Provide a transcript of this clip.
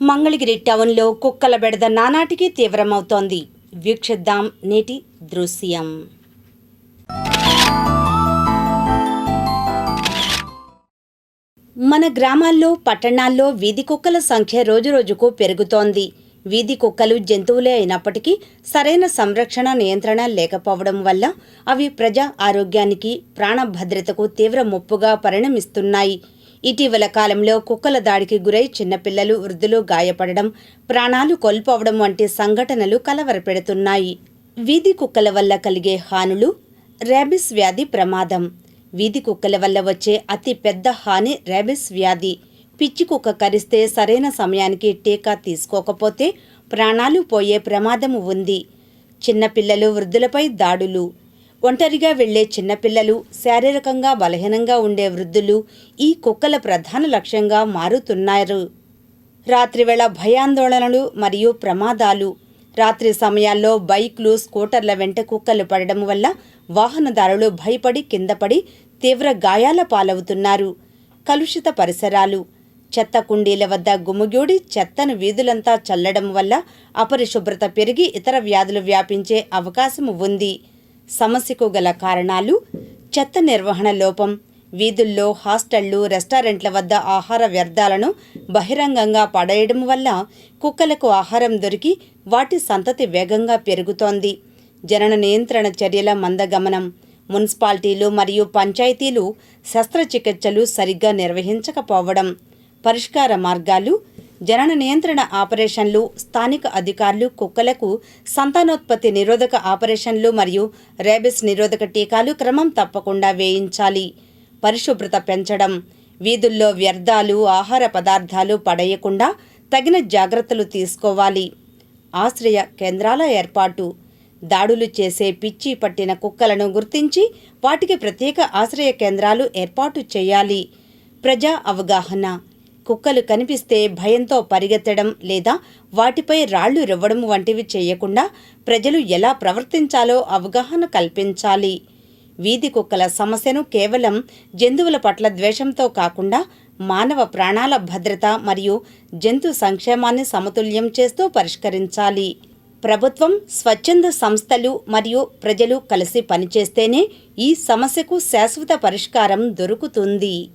మంగళగిరి టౌన్లో కుక్కల బెడద నానాటికి తీవ్రమవుతోంది. వీక్షిద్దాం నేటి దృశ్యం. మన గ్రామాల్లో, పట్టణాల్లో వీధి కుక్కల సంఖ్య రోజురోజుకు పెరుగుతోంది. వీధి కుక్కలు జంతువులే అయినప్పటికీ సరైన సంరక్షణ, నియంత్రణ లేకపోవడం వల్ల అవి ప్రజా ఆరోగ్యానికి, ప్రాణ భద్రతకు తీవ్ర ముప్పుగా పరిణమిస్తున్నాయి. ఇటీవల కాలంలో కుక్కల దాడికి గురై చిన్నపిల్లలు, వృద్ధులు గాయపడడం, ప్రాణాలు కోల్పోవడం వంటి సంఘటనలు కలవరపెడుతున్నాయి. వీధి కుక్కల వల్ల కలిగే హానులు. రేబిస్ వ్యాధి ప్రమాదం. వీధి కుక్కల వల్ల వచ్చే అతి పెద్ద హాని రేబిస్ వ్యాధి. పిచ్చి కుక్క కరిస్తే సరైన సమయానికి టీకా తీసుకోకపోతే ప్రాణాలు పోయే ప్రమాదం ఉంది. చిన్నపిల్లలు, వృద్ధులపై దాడులు. ఒంటరిగా వెళ్లే చిన్నపిల్లలు, శారీరకంగా బలహీనంగా ఉండే వృద్ధులు ఈ కుక్కల ప్రధాన లక్ష్యంగా మారుతున్నారు. రాత్రివేళ భయాందోళనలు మరియు ప్రమాదాలు. రాత్రి సమయాల్లో బైక్లు, స్కూటర్ల వెంట కుక్కలు పడడం వల్ల వాహనదారులు భయపడి కిందపడి తీవ్ర గాయాల పాలవుతున్నారు. కలుషిత పరిసరాలు. చెత్త కుండీల వద్ద గుమిగూడి చెత్తను వీధులంతా చల్లడం వల్ల అపరిశుభ్రత పెరిగి ఇతర వ్యాధులు వ్యాపించే అవకాశం ఉంది. సమస్యకు గల కారణాలు. చెత్త నిర్వహణ లోపం. వీధుల్లో, హాస్టళ్లు, రెస్టారెంట్ల వద్ద ఆహార వ్యర్థాలను బహిరంగంగా పడేయడం వల్ల కుక్కలకు ఆహారం దొరికి వాటి సంతతి వేగంగా పెరుగుతోంది. జనన నియంత్రణ చర్యల మందగమనం. మున్సిపాలిటీలు మరియు పంచాయతీలు శస్త్రచికిత్సలు సరిగ్గా నిర్వహించకపోవడం. పరిష్కార మార్గాలు. జనన నియంత్రణ ఆపరేషన్లు. స్థానిక అధికారులు కుక్కలకు సంతానోత్పత్తి నిరోధక ఆపరేషన్లు మరియు రేబిస్ నిరోధక టీకాలు క్రమం తప్పకుండా వేయించాలి. పరిశుభ్రత పెంచడం. వీధుల్లో వ్యర్థాలు, ఆహార పదార్థాలు పడేయకుండా తగిన జాగ్రత్తలు తీసుకోవాలి. ఆశ్రయ కేంద్రాల ఏర్పాటు. దాడులు చేసే పిచ్చి పట్టిన కుక్కలను గుర్తించి వాటికి ప్రత్యేక ఆశ్రయ కేంద్రాలు ఏర్పాటు చేయాలి. ప్రజా అవగాహన. కుక్కలు కనిపిస్తే భయంతో పరిగెత్తడం లేదా వాటిపై రాళ్లు రువ్వడం వంటివి చేయకుండా ప్రజలు ఎలా ప్రవర్తించాలో అవగాహన కల్పించాలి. వీధి కుక్కల సమస్యను కేవలం జంతువుల పట్ల ద్వేషంతో కాకుండా మానవ ప్రాణాల భద్రత మరియు జంతు సంక్షేమాన్ని సమతుల్యం చేస్తూ పరిష్కరించాలి. ప్రభుత్వం, స్వచ్ఛంద సంస్థలు మరియు ప్రజలు కలిసి పనిచేస్తేనే ఈ సమస్యకు శాశ్వత పరిష్కారం దొరుకుతుంది.